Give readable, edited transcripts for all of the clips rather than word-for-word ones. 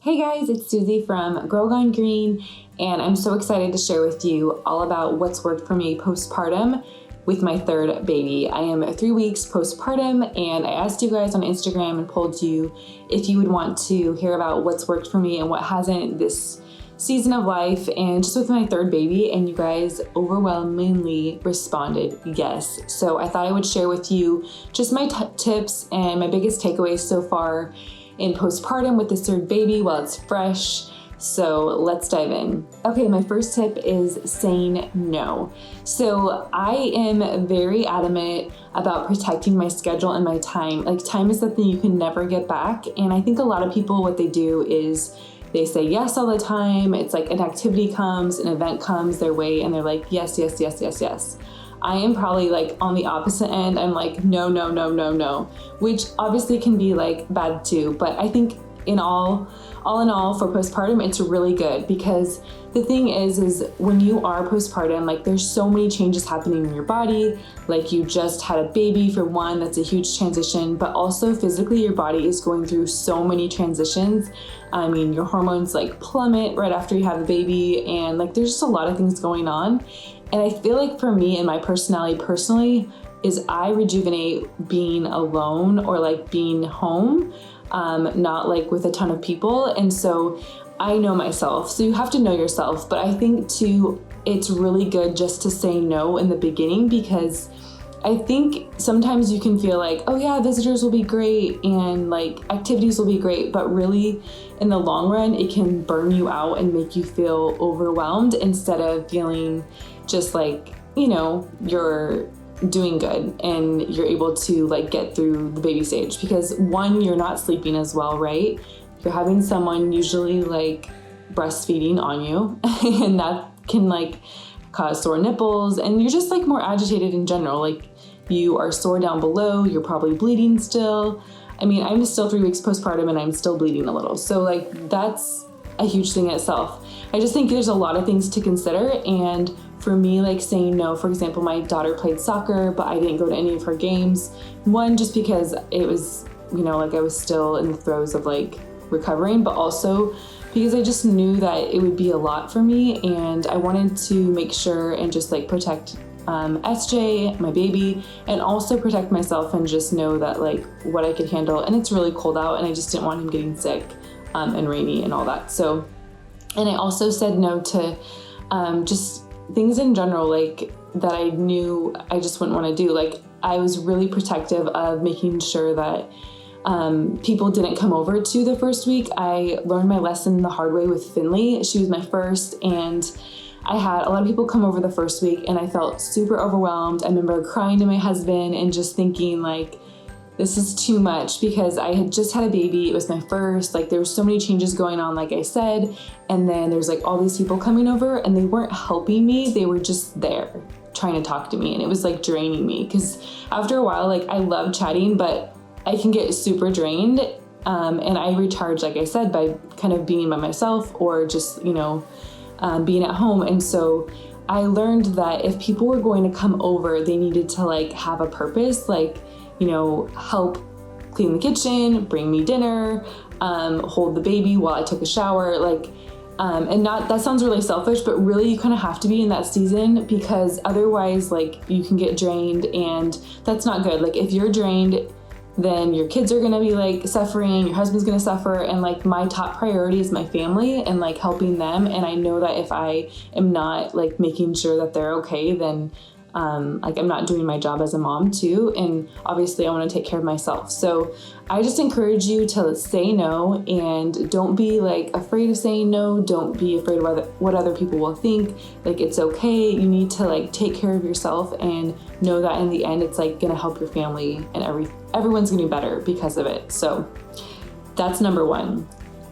Hey guys, it's Susie from Girl Gone Green, and I'm so excited to share with you all about what's worked for me postpartum with my third baby. I am 3 weeks postpartum, and I asked you guys on Instagram and polled you if you would want to hear about what's worked for me and what hasn't this season of life and just with my third baby, and you guys overwhelmingly responded yes. So I thought I would share with you just my tips and my biggest takeaways so far in postpartum with this third baby while it's fresh. So let's dive in. Okay, my first tip is saying no. So I am very adamant about protecting my schedule and my time. Like, time is something you can never get back. And I think a lot of people, what they do is they say yes all the time. It's like an activity comes, an event comes their way, and they're like, yes, yes, yes, yes, yes. I am probably like on the opposite end. I'm like, no, no, no, no, no, which obviously can be like bad too. But I think in all in all for postpartum, it's really good, because the thing is when you are postpartum, like there's so many changes happening in your body. Like, you just had a baby, for one, that's a huge transition, but also physically your body is going through so many transitions. I mean, your hormones like plummet right after you have a baby, and like there's just a lot of things going on. And I feel like for me and my personality personally is I rejuvenate being alone or like being home, not like with a ton of people. And so I know myself. So you have to know yourself. But I think too, it's really good just to say no in the beginning, because I think sometimes you can feel like, oh yeah, visitors will be great and like activities will be great, but really in the long run, it can burn you out and make you feel overwhelmed instead of feeling just like, you know, you're doing good and you're able to like get through the baby stage. Because one, you're not sleeping as well, right? You're having someone usually like breastfeeding on you and that can like cause sore nipples, and you're just like more agitated in general. Like, you are sore down below, you're probably bleeding still. I mean, I'm still 3 weeks postpartum and I'm still bleeding a little. So like, that's a huge thing in itself. I just think there's a lot of things to consider. And for me, like saying no, for example, my daughter played soccer, but I didn't go to any of her games. One, just because it was, you know, like I was still in the throes of like recovering, but also because I just knew that it would be a lot for me, and I wanted to make sure and just like protect SJ, my baby, and also protect myself and just know that like what I could handle. And it's really cold out and I just didn't want him getting sick and rainy and all that. So, and I also said no to just things in general, like that I knew I just wouldn't want to do. Like, I was really protective of making sure that people didn't come over to the first week. I learned my lesson the hard way with Finley. She was my first, and I had a lot of people come over the first week, and I felt super overwhelmed. I remember crying to my husband and just thinking like, this is too much, because I had just had a baby. It was my first, like there were so many changes going on, like I said, and then there's like all these people coming over and they weren't helping me. They were just there trying to talk to me, and it was like draining me, because after a while, like I love chatting, but I can get super drained. And I recharge, like I said, by kind of being by myself or just, you know, being at home. And so I learned that if people were going to come over, they needed to like have a purpose, like, you know, help clean the kitchen, bring me dinner, hold the baby while I took a shower, like, and not, that sounds really selfish, but really you kind of have to be in that season, because otherwise like you can get drained, and that's not good. Like, if you're drained, then your kids are gonna be like suffering, your husband's gonna suffer, and like my top priority is my family and like helping them. And I know that if I am not like making sure that they're okay, then like I'm not doing my job as a mom too. And obviously I want to take care of myself. So I just encourage you to say no, and don't be like afraid of saying no. Don't be afraid of what other people will think. Like, it's okay. You need to like take care of yourself and know that in the end, it's like going to help your family, and everyone's going to be better because of it. So that's number one.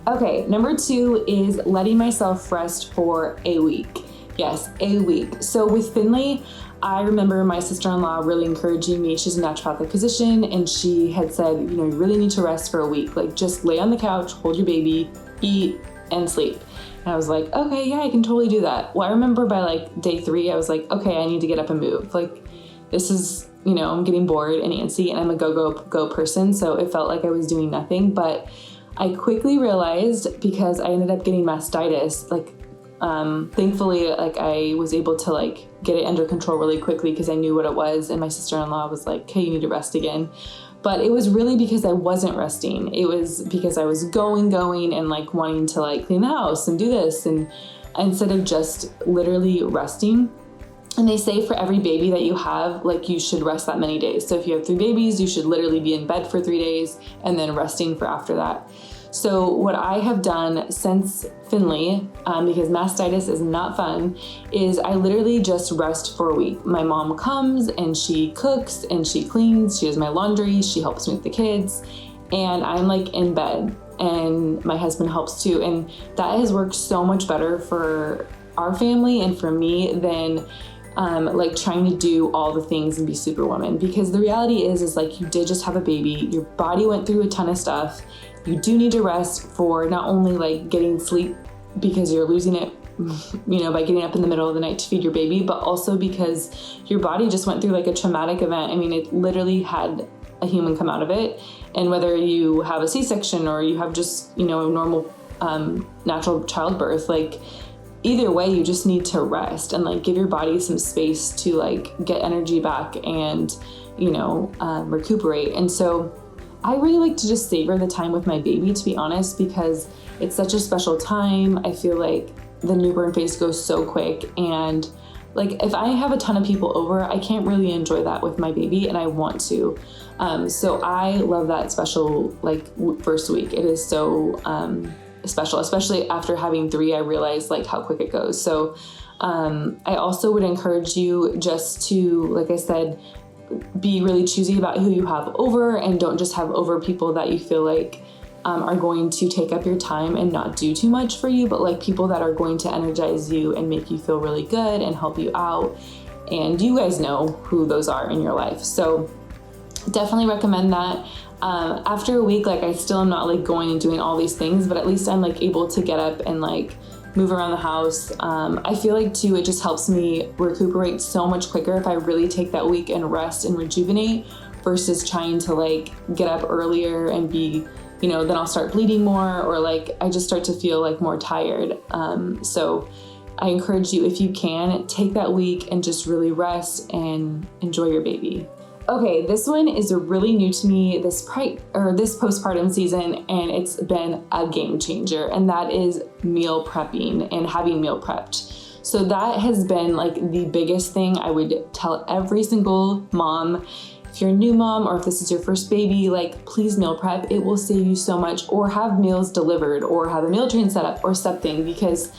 Okay. Number two is letting myself rest for a week. Yes, a week. So with Finley, I remember my sister-in-law really encouraging me. She's a naturopathic physician, and she had said, you know, you really need to rest for a week. Like, just lay on the couch, hold your baby, eat, and sleep. And I was like, okay, yeah, I can totally do that. Well, I remember by like day 3, I was like, okay, I need to get up and move. Like, this is, you know, I'm getting bored and antsy, and I'm a go person. So it felt like I was doing nothing. But I quickly realized, because I ended up getting mastitis, thankfully, I was able to get it under control really quickly because I knew what it was, and my sister-in-law was like, "Okay, you need to rest again." But it was really because I wasn't resting. It was because I was going and wanting to clean the house and do this, and instead of just literally resting. And they say for every baby that you have, you should rest that many days. So if you have 3 babies, you should literally be in bed for 3 days and then resting for after that. So what I have done since Finley, because mastitis is not fun, is I literally just rest for a week. My mom comes and she cooks and she cleans, she does my laundry, she helps me with the kids, and I'm in bed, and my husband helps too. And that has worked so much better for our family and for me than trying to do all the things and be superwoman. Because the reality is you did just have a baby, your body went through a ton of stuff. You do need to rest for not only getting sleep because you're losing it, by getting up in the middle of the night to feed your baby, but also because your body just went through a traumatic event. I mean, it literally had a human come out of it. And whether you have a C-section or you have just, a normal natural childbirth, either way, you just need to rest and give your body some space to get energy back and, recuperate. And so I really like to just savor the time with my baby, to be honest, because it's such a special time. I feel like the newborn phase goes so quick, and if I have a ton of people over, I can't really enjoy that with my baby, and I want to. So I love that special first week. It is so special, especially after having 3. I realized how quick it goes. So I also would encourage you just to, like I said, be really choosy about who you have over, and don't just have over people that you feel are going to take up your time and not do too much for you, but people that are going to energize you and make you feel really good and help you out. And you guys know who those are in your life. So definitely recommend that. After a week, I still am not going and doing all these things, but at least I'm able to get up and move around the house. I feel too, it just helps me recuperate so much quicker if I really take that week and rest and rejuvenate, versus trying to get up earlier and be, then I'll start bleeding more, or I just start to feel more tired. So I encourage you, if you can, take that week and just really rest and enjoy your baby. Okay, this one is really new to me this postpartum season, and it's been a game changer, and that is meal prepping and having meal prepped. So that has been the biggest thing I would tell every single mom. If you're a new mom, or if this is your first baby, please meal prep. It will save you so much. Or have meals delivered, or have a meal train set up or something, because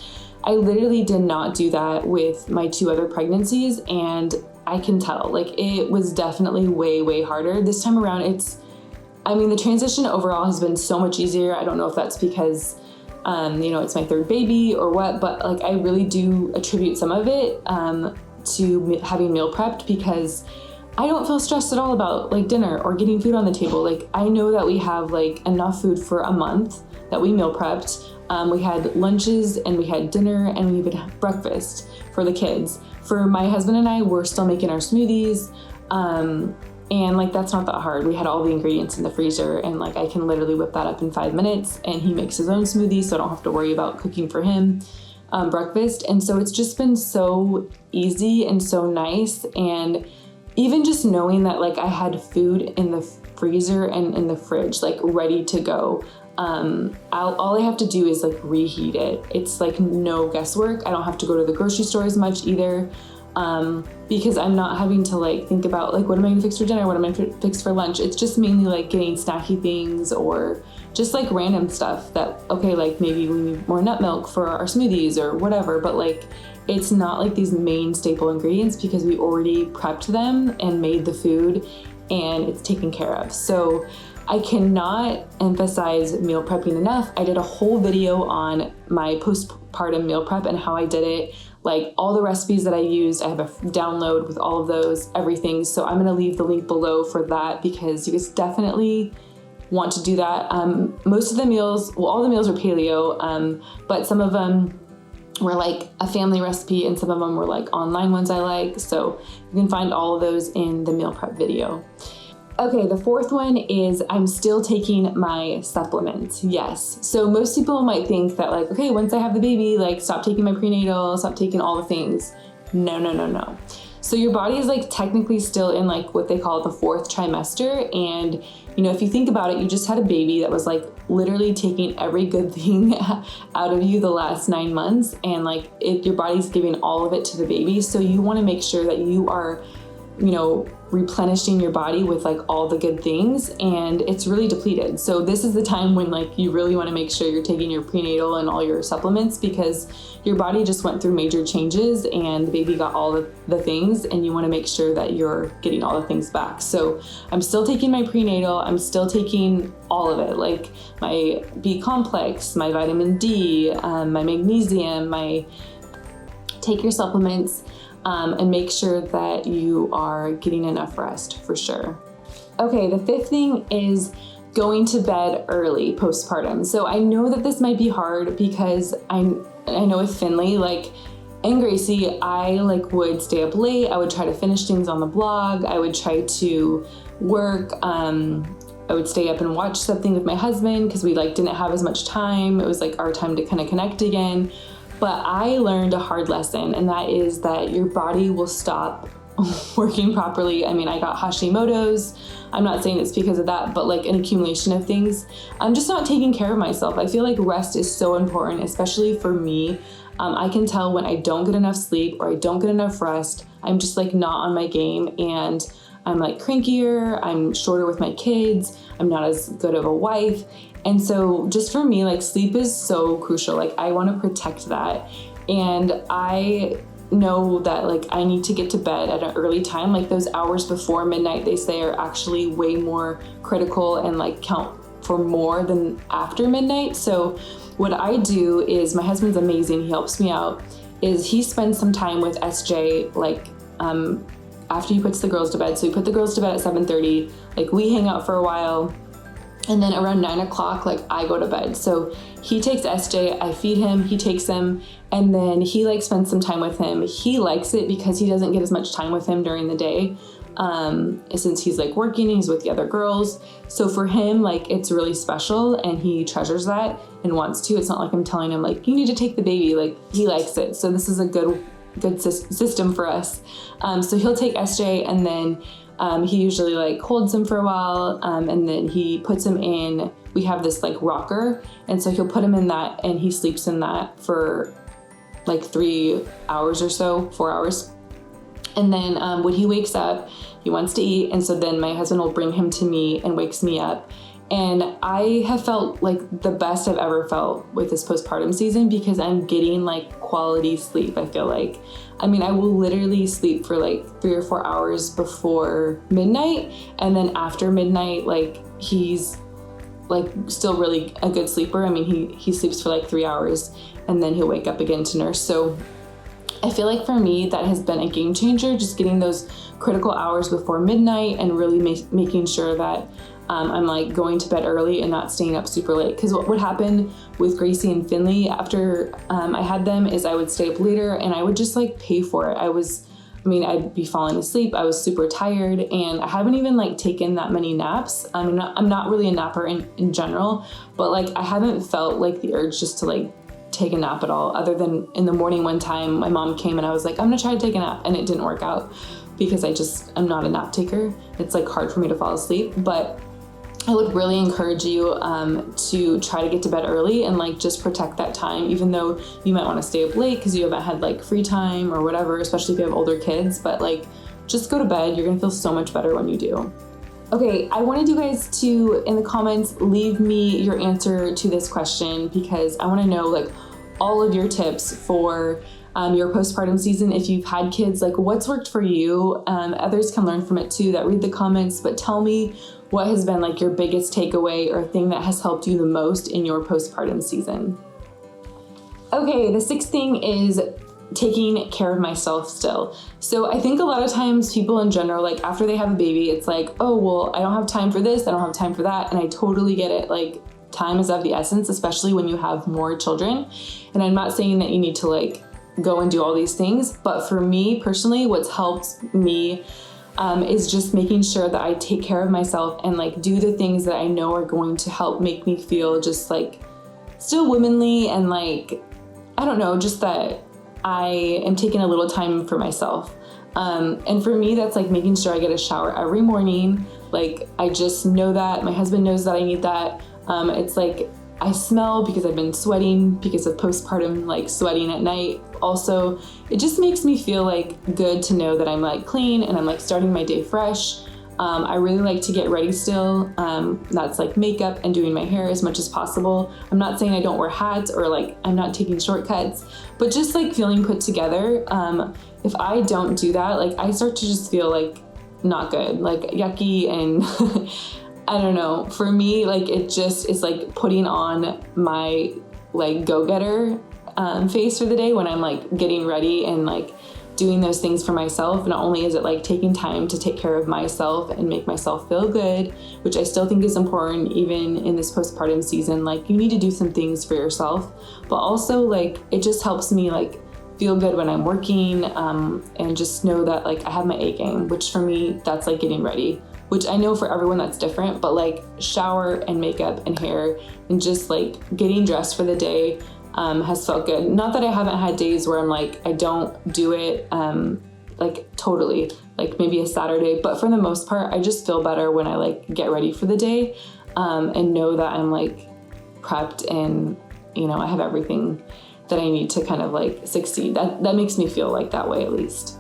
I literally did not do that with my 2 other pregnancies, and I can tell it was definitely way harder this time around. The transition overall has been so much easier. I don't know if that's because it's my 3rd baby or what, but I really do attribute some of it to having meal prepped, because I don't feel stressed at all about dinner or getting food on the table. I know that we have enough food for a month that we meal prepped. We had lunches and we had dinner and we even had breakfast for the kids. For my husband and I, we're still making our smoothies. And that's not that hard. We had all the ingredients in the freezer, and I can literally whip that up in 5 minutes, and he makes his own smoothie, so I don't have to worry about cooking for him breakfast. And so it's just been so easy and so nice. And even just knowing that I had food in the freezer and in the fridge, ready to go. All I have to do is reheat it. It's no guesswork. I don't have to go to the grocery store as much either, because I'm not having to think about what am I gonna fix for dinner, what am I gonna fix for lunch. It's just mainly getting snacky things, or just random stuff that, okay, maybe we need more nut milk for our smoothies or whatever, but it's not these main staple ingredients, because we already prepped them and made the food, and it's taken care of. So I cannot emphasize meal prepping enough. I did a whole video on my postpartum meal prep and how I did it, all the recipes that I used. I have a download with all of those, everything. So I'm gonna leave the link below for that, because you guys definitely want to do that. Most of the meals, all the meals are paleo, but some of them were a family recipe, and some of them were online ones I like. So you can find all of those in the meal prep video. Okay, the fourth one is I'm still taking my supplements. Yes. So most people might think that like, okay, once I have the baby, like stop taking my prenatal, stop taking all the things. No, no, no, no. So your body is like technically still in like what they call the fourth trimester. And if you think about it, you just had a baby that was like literally taking every good thing out of you the last 9 months. And like your body's giving all of it to the baby. So you want to make sure that you are replenishing your body with like all the good things, and it's really depleted. So this is the time when like you really want to make sure you're taking your prenatal and all your supplements, because your body just went through major changes and the baby got all the things, and you want to make sure that you're getting all the things back. So I'm still taking my prenatal, I'm still taking all of it, like my B complex, my vitamin D, my magnesium, take your supplements. And make sure that you are getting enough rest for sure. Okay, the fifth thing is going to bed early postpartum. So I know that this might be hard because I know with Finley, like, and Gracie, I like would stay up late. I would try to finish things on the blog. I would try to work. I would stay up and watch something with my husband because we like didn't have as much time. It was like our time to kind of connect again. But I learned a hard lesson, and that is that your body will stop working properly. I mean, I got Hashimoto's. I'm not saying it's because of that, but like an accumulation of things. I'm just not taking care of myself. I feel like rest is so important, especially for me. I can tell when I don't get enough sleep or I don't get enough rest. I'm just like not on my game, and I'm like crankier. I'm shorter with my kids. I'm not as good of a wife. And so just for me, like sleep is so crucial. Like I want to protect that. And I know that like I need to get to bed at an early time. Like those hours before midnight, they say are actually way more critical and like count for more than after midnight. So what I do is, my husband's amazing. He helps me out, is he spends some time with SJ, like, after he puts the girls to bed. So we put the girls to bed at 7:30, like we hang out for a while. And then around 9 o'clock, like I go to bed. So he takes SJ, I feed him, he takes him, and then he like spends some time with him. He likes it because he doesn't get as much time with him during the day, since he's like working and he's with the other girls. So for him, like it's really special and he treasures that and wants to. It's not like I'm telling him like, you need to take the baby, like he likes it. So this is a good system for us. So he'll take SJ, and then he usually like holds him for a while, and then he puts him in, we have this like rocker, and so he'll put him in that and he sleeps in that for like 3 hours or so, 4 hours. And then when he wakes up, he wants to eat, and so then my husband will bring him to me and wakes me up. And I have felt like the best I've ever felt with this postpartum season, because I'm getting like quality sleep. I feel like, I mean, I will literally sleep for like 3 or 4 hours before midnight. And then after midnight, like he's like still really a good sleeper. I mean, he sleeps for like 3 hours and then he'll wake up again to nurse. So I feel like for me, that has been a game changer, just getting those critical hours before midnight and really making sure that I'm like going to bed early and not staying up super late. Because what would happen with Gracie and Finley after I had them is I would stay up later and I would just like pay for it. I'd be falling asleep. I was super tired, and I haven't even like taken that many naps. I'm not really a napper in general, but like I haven't felt like the urge just to like take a nap at all, other than in the morning one time my mom came and I was like, I'm gonna try to take a nap, and it didn't work out because I'm not a nap taker. It's like hard for me to fall asleep. But I would really encourage you to try to get to bed early and like just protect that time, even though you might want to stay up late because you haven't had like free time or whatever, especially if you have older kids. But like just go to bed. You're gonna feel so much better when you do. Okay, I wanted you guys to, in the comments, leave me your answer to this question, because I want to know like all of your tips for your postpartum season. If you've had kids, like what's worked for you. Others can learn from it too that read the comments, but tell me what has been like your biggest takeaway or thing that has helped you the most in your postpartum season. Okay, the sixth thing is taking care of myself still. So I think a lot of times people in general, like after they have a baby, it's like, oh, well, I don't have time for this, I don't have time for that. And I totally get it. Like time is of the essence, especially when you have more children. And I'm not saying that you need to like go and do all these things, but for me personally, what's helped me is just making sure that I take care of myself and like do the things that I know are going to help make me feel just like still womanly and like, I don't know, just that I am taking a little time for myself. And for me, that's like making sure I get a shower every morning. Like, I just know that my husband knows that I need that. It's like I smell because I've been sweating because of postpartum, like sweating at night. Also, it just makes me feel like good to know that I'm like clean and I'm like starting my day fresh. I really like to get ready still. That's like makeup and doing my hair as much as possible. I'm not saying I don't wear hats or like I'm not taking shortcuts, but just like feeling put together. If I don't do that, like I start to just feel like not good, like yucky, and I don't know. For me, like it just is like putting on my like go-getter face for the day when I'm like getting ready and like doing those things for myself. Not only is it like taking time to take care of myself and make myself feel good, which I still think is important even in this postpartum season, like you need to do some things for yourself, but also like it just helps me like feel good when I'm working, and just know that like I have my A game, which for me, that's like getting ready, which I know for everyone that's different, but like shower and makeup and hair and just like getting dressed for the day has felt good. Not that I haven't had days where I'm like, I don't do it like totally, like maybe a Saturday, but for the most part, I just feel better when I like get ready for the day and know that I'm like prepped and, you know, I have everything that I need to kind of like succeed. That makes me feel like that way at least.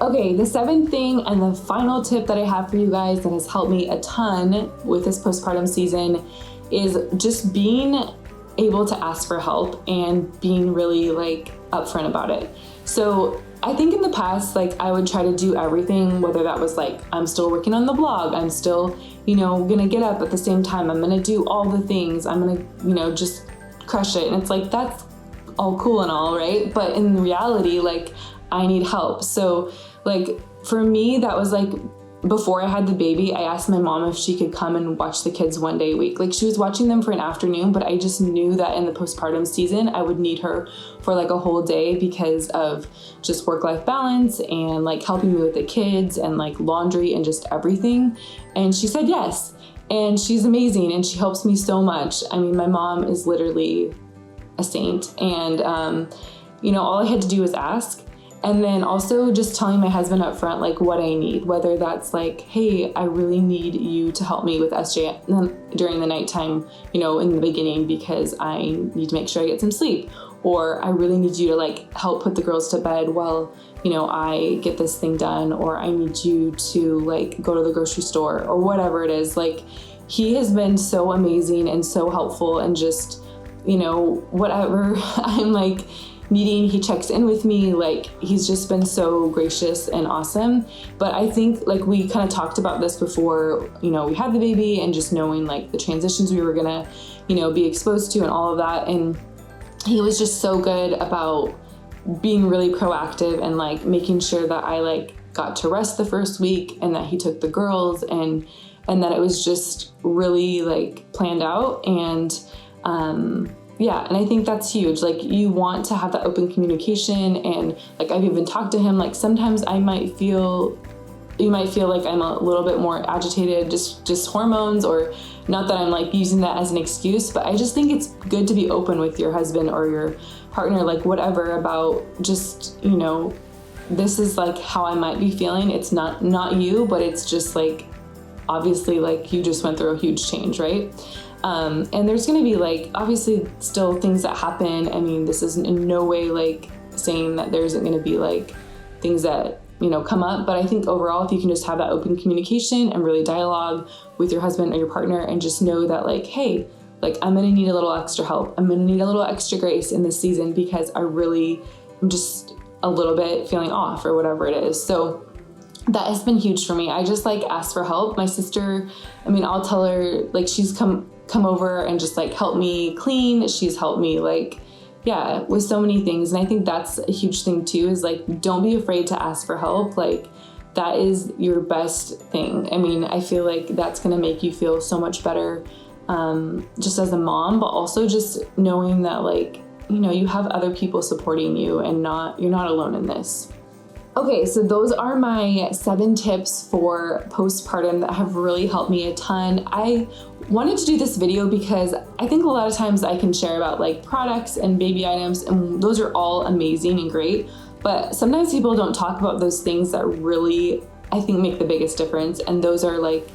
Okay, the seventh thing and the final tip that I have for you guys that has helped me a ton with this postpartum season is just being able to ask for help and being really like upfront about it. So I think in the past, like I would try to do everything, whether that was like, I'm still working on the blog, I'm still, you know, gonna get up at the same time, I'm gonna do all the things, I'm gonna, you know, just crush it. And it's like, that's all cool and all, right? But in reality, like I need help. So like for me, that was like, before I had the baby, I asked my mom if she could come and watch the kids one day a week. Like she was watching them for an afternoon, but I just knew that in the postpartum season, I would need her for like a whole day because of just work-life balance and like helping me with the kids and like laundry and just everything. And she said yes. And she's amazing and she helps me so much. I mean, my mom is literally a saint. And, you know, all I had to do was ask. And then also just telling my husband up front, like what I need, whether that's like, hey, I really need you to help me with SJ during the nighttime, you know, in the beginning, because I need to make sure I get some sleep, or I really need you to like help put the girls to bed while, you know, I get this thing done, or I need you to like go to the grocery store or whatever it is. Like he has been so amazing and so helpful, and just, you know, whatever I'm like meeting, he checks in with me. Like he's just been so gracious and awesome. But I think like we kind of talked about this before, you know, we had the baby, and just knowing like the transitions we were gonna, you know, be exposed to and all of that. And he was just so good about being really proactive and like making sure that I like got to rest the first week, and that he took the girls, and that it was just really like planned out. And yeah, and I think that's huge. Like you want to have that open communication, and like I've even talked to him, like sometimes you might feel like I'm a little bit more agitated, just hormones, or not that I'm like using that as an excuse, but I just think it's good to be open with your husband or your partner, like whatever, about just, you know, this is like how I might be feeling. It's not you, but it's just like, obviously like you just went through a huge change, right? And there's going to be like, obviously still things that happen. I mean, this is in no way like saying that there isn't going to be like things that, you know, come up. But I think overall, if you can just have that open communication and really dialogue with your husband or your partner, and just know that like, hey, like I'm going to need a little extra help. I'm going to need a little extra grace in this season because I'm just a little bit feeling off or whatever it is. So that has been huge for me. I just like ask for help. My sister, I mean, I'll tell her like she's come over and just like help me clean. She's helped me like, yeah, with so many things. And I think that's a huge thing too, is like, don't be afraid to ask for help. Like that is your best thing. I mean, I feel like that's going to make you feel so much better, just as a mom, but also just knowing that like, you know, you have other people supporting you and you're not alone in this. Okay, so those are my 7 tips for postpartum that have really helped me a ton. I wanted to do this video because I think a lot of times I can share about like products and baby items, and those are all amazing and great, but sometimes people don't talk about those things that really, I think, make the biggest difference. And those are like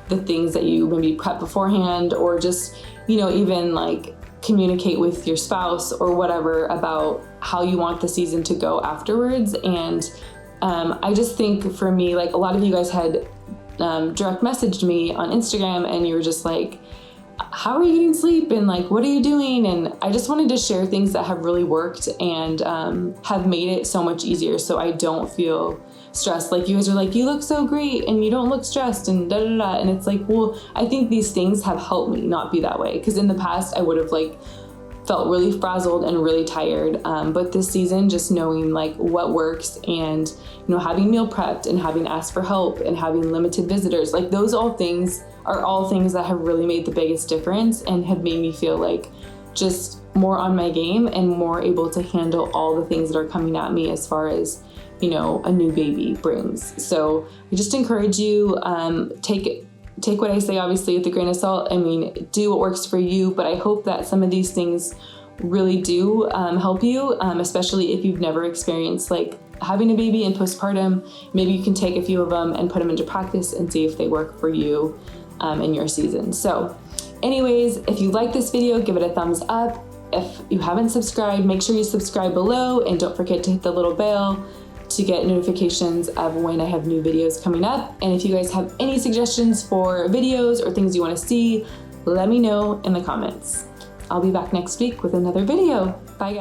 the things that you maybe prep beforehand, or just, you know, even like communicate with your spouse or whatever about how you want the season to go afterwards. And I just think for me, like a lot of you guys had direct messaged me on Instagram, and you were just like, how are you getting sleep, and like, what are you doing? And I just wanted to share things that have really worked and have made it so much easier, so I don't feel stressed. Like, you guys are like, you look so great and you don't look stressed and da da da. And it's like, well, I think these things have helped me not be that way, because in the past I would have like felt really frazzled and really tired. But this season, just knowing like what works, and, you know, having meal prepped and having asked for help and having limited visitors, like those all things are all things that have really made the biggest difference and have made me feel like just more on my game and more able to handle all the things that are coming at me as far as, you know, a new baby brings. So I just encourage you, take what I say obviously with a grain of salt. I mean, do what works for you, but I hope that some of these things really do help you, especially if you've never experienced like having a baby and postpartum. Maybe you can take a few of them and put them into practice and see if they work for you in your season. So anyways, if you like this video, give it a thumbs up. If you haven't subscribed, make sure you subscribe below, and don't forget to hit the little bell to get notifications of when I have new videos coming up. And if you guys have any suggestions for videos or things you want to see, let me know in the comments. I'll be back next week with another video. Bye, guys.